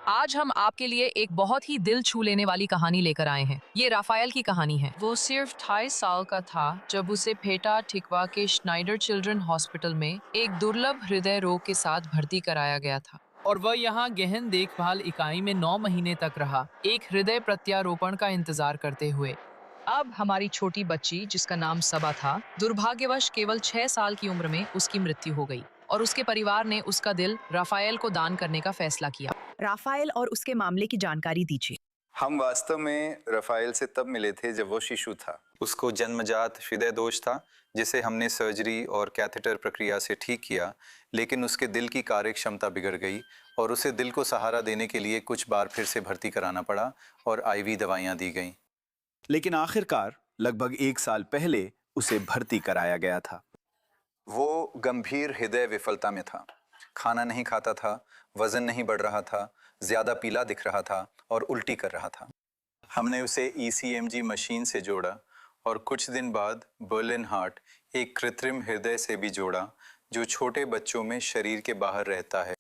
आज हम आपके लिए एक बहुत ही दिल छू लेने वाली कहानी लेकर आए हैं। ये राफायल की कहानी है। वो सिर्फ 28 साल का था जब उसे पेटा टिकवा के श्नाइडर चिल्ड्रन हॉस्पिटल में एक दुर्लभ हृदय रोग के साथ भर्ती कराया गया था और वह यहाँ गहन देखभाल इकाई में 9 महीने तक रहा, एक हृदय प्रत्यारोपण का इंतजार करते हुए। अब हमारी छोटी बच्ची, जिसका नाम सबा था, दुर्भाग्यवश केवल 6 साल की उम्र में उसकी मृत्यु हो गई और उसके परिवार ने उसका दिल राफायल को दान करने का फैसला किया। राफाएल और उसके मामले की जानकारी दीजिए। हम वास्तव में रफ़ाएल से तब मिले थे जब वो शिशु था। उसको जन्मजात हृदय दोष था, जिसे हमने सर्जरी और कैथेटर प्रक्रिया से ठीक किया, लेकिन उसके दिल की कार्य क्षमता बिगड़ गई और उसे दिल को सहारा देने के लिए कुछ बार फिर से भर्ती कराना पड़ा और आईवी दवाइयाँ दी गईं। लेकिन आखिरकार लगभग 1 साल पहले उसे भर्ती कराया गया था। वो गंभीर हृदय विफलता में था, खाना नहीं खाता था, वजन नहीं बढ़ रहा था, ज़्यादा पीला दिख रहा था और उल्टी कर रहा था। हमने उसे ईसीएमजी मशीन से जोड़ा और कुछ दिन बाद बर्लिन हार्ट, एक कृत्रिम हृदय से भी जोड़ा, जो छोटे बच्चों में शरीर के बाहर रहता है।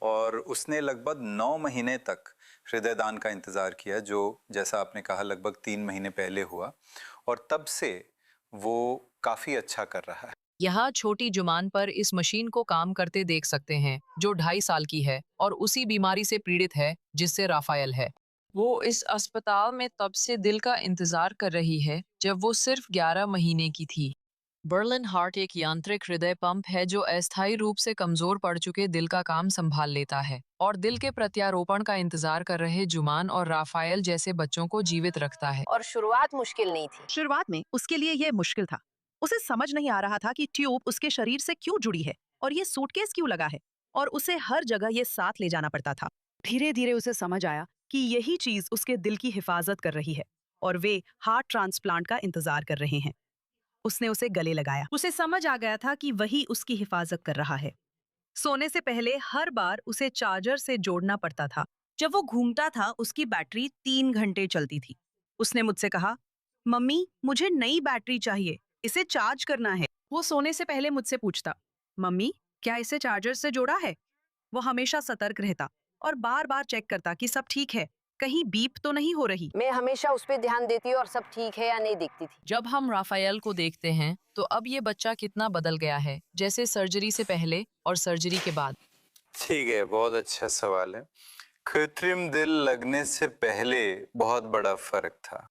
और उसने लगभग 9 महीने तक हृदय दान का इंतज़ार किया, जो जैसा आपने कहा लगभग 3 महीने पहले हुआ, और तब से वो काफ़ी अच्छा कर रहा है। यहाँ छोटी जुमान पर इस मशीन को काम करते देख सकते हैं, जो 2.5 साल की है और उसी बीमारी से पीड़ित है जिससे राफायल है। वो इस अस्पताल में तब से दिल का इंतजार कर रही है जब वो सिर्फ 11 महीने की थी। बर्लिन हार्ट एक यांत्रिक हृदय पंप है जो अस्थायी रूप से कमजोर पड़ चुके दिल का काम संभाल लेता है और दिल के प्रत्यारोपण का इंतजार कर रहे जुमान और राफायल जैसे बच्चों को जीवित रखता है। और शुरुआत मुश्किल नहीं थी। शुरुआत में उसके लिए यह मुश्किल था। उसे समझ नहीं आ रहा था कि ट्यूब उसके शरीर से क्यों जुड़ी है और ये सूटकेस क्यों लगा है, और उसे हर जगह ये साथ ले जाना पड़ता था। धीरे धीरे उसे समझ आया कि यही चीज उसके दिल की हिफाजत कर रही है और वे हार्ट ट्रांसप्लांट का इंतजार कर रहे हैं। उसने उसे गले लगाया। उसे समझ आ गया था कि वही उसकी हिफाजत कर रहा है। सोने से पहले हर बार उसे चार्जर से जोड़ना पड़ता था। जब वो घूमता था उसकी बैटरी 3 घंटे चलती थी। उसने मुझसे कहा, मम्मी मुझे नई बैटरी चाहिए, इसे चार्ज करना है। वो सोने से पहले मुझसे पूछता, मम्मी क्या इसे चार्जर से जोड़ा है? वो हमेशा सतर्क रहता और बार बार चेक करता कि सब ठीक है, कहीं बीप तो नहीं हो रही। मैं हमेशा उस पर ध्यान देती और सब ठीक है या नहीं देखती थी। जब हम राफायल को देखते हैं तो अब ये बच्चा कितना बदल गया है, जैसे सर्जरी से पहले और सर्जरी के बाद। ठीक है, बहुत अच्छा सवाल है। कृत्रिम दिल लगने से पहले बहुत बड़ा फर्क था।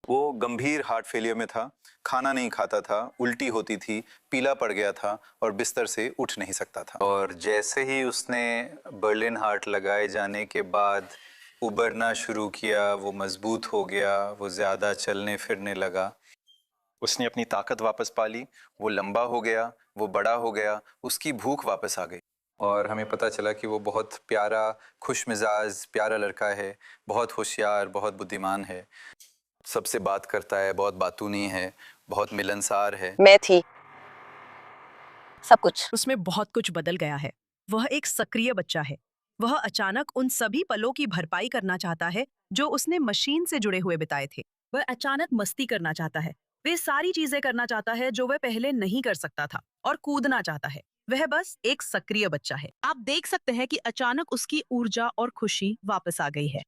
वो गंभीर हार्ट फेलियर में था, खाना नहीं खाता था, उल्टी होती थी, पीला पड़ गया था और बिस्तर से उठ नहीं सकता था। और जैसे ही उसने बर्लिन हार्ट लगाए जाने के बाद उबरना शुरू किया, वो मजबूत हो गया, वो ज़्यादा चलने फिरने लगा, उसने अपनी ताकत वापस पा ली, वो लंबा हो गया, वो बड़ा हो गया, उसकी भूख वापस आ गई। और हमें पता चला कि वो बहुत प्यारा, खुश मिजाज, प्यारा लड़का है, बहुत होशियार, बहुत बुद्धिमान है, सबसे बात करता है, बहुत बातूनी है, बहुत मिलनसार है। मैं थी सब कुछ। उसमें बहुत कुछ बदल गया है। वह एक सक्रिय बच्चा है। वह अचानक उन सभी पलों की भरपाई करना चाहता है जो उसने मशीन से जुड़े हुए बिताए थे। वह अचानक मस्ती करना चाहता है, वे सारी चीजें करना चाहता है जो वह पहले नहीं कर सकता था, और कूदना चाहता है। वह बस एक सक्रिय बच्चा है। आप देख सकते हैं कि अचानक उसकी ऊर्जा और खुशी वापस आ गई है।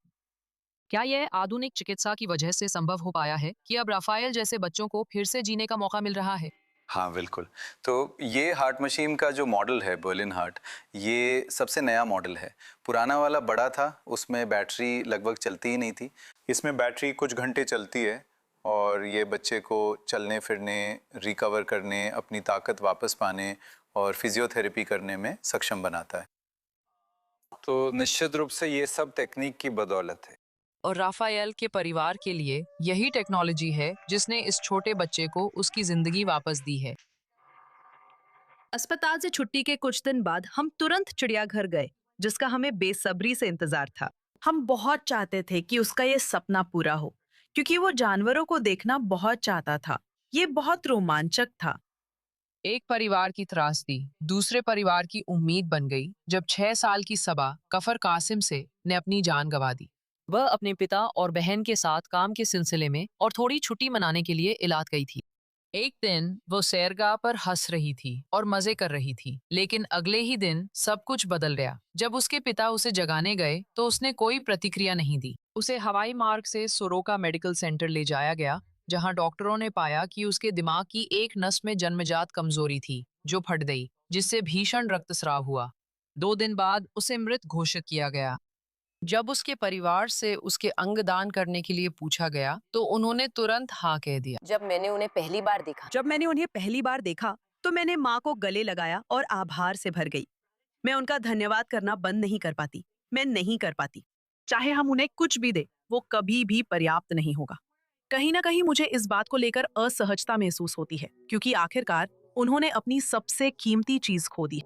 क्या यह आधुनिक चिकित्सा की वजह से संभव हो पाया है कि अब राफायल जैसे बच्चों को फिर से जीने का मौका मिल रहा है? हाँ बिल्कुल। तो ये हार्ट मशीन का जो मॉडल है बर्लिन हार्ट, ये सबसे नया मॉडल है। पुराना वाला बड़ा था, उसमें बैटरी लगभग चलती ही नहीं थी। इसमें बैटरी कुछ घंटे चलती है और ये बच्चे को चलने फिरने, रिकवर करने, अपनी ताकत वापस पाने और फिजियोथेरेपी करने में सक्षम बनाता है। तो निश्चित रूप से ये सब तकनीक की बदौलत है। और राफायल के परिवार के लिए यही टेक्नोलॉजी है जिसने इस छोटे बच्चे को उसकी जिंदगी वापस दी है। अस्पताल से छुट्टी के कुछ दिन बाद हम तुरंत चिड़ियाघर गए, जिसका हमें बेसब्री से इंतजार था। हम बहुत चाहते थे कि उसका ये सपना पूरा हो, क्योंकि वो जानवरों को देखना बहुत चाहता था। ये बहुत रोमांचक था। एक परिवार की त्रासदी दूसरे परिवार की उम्मीद बन गई जब 6 साल की सबा कफर कासिम से ने अपनी जान गंवा दी। वह अपने पिता और बहन के साथ काम के सिलसिले में और थोड़ी छुट्टी मनाने के लिए इलात गई थी। एक दिन वो सैरगाह पर हंस रही थी और मजे कर रही थी, लेकिन अगले ही दिन सब कुछ बदल गया। जब उसके पिता उसे जगाने गए तो उसने कोई प्रतिक्रिया नहीं दी। उसे हवाई मार्ग से सोरोका मेडिकल सेंटर ले जाया गया, जहां डॉक्टरों ने पाया कि उसके दिमाग की एक नस में जन्मजात कमजोरी थी जो फट गई, जिससे भीषण रक्तस्राव हुआ। 2 दिन बाद उसे मृत घोषित किया गया। जब उसके परिवार से उसके अंग दान करने के लिए पूछा गया तो उन्होंने तुरंत हाँ कह दिया। जब मैंने उन्हें पहली बार देखा, जब मैंने उन्हें पहली बार देखा तो मैंने माँ को गले लगाया और आभार से भर गई। मैं उनका धन्यवाद करना बंद नहीं कर पाती। मैं नहीं कर पाती। चाहे हम उन्हें कुछ भी दे, वो कभी भी पर्याप्त नहीं होगा। कहीं ना कहीं मुझे इस बात को लेकर असहजता महसूस होती है, क्योंकि आखिरकार उन्होंने अपनी सबसे कीमती चीज खो दी।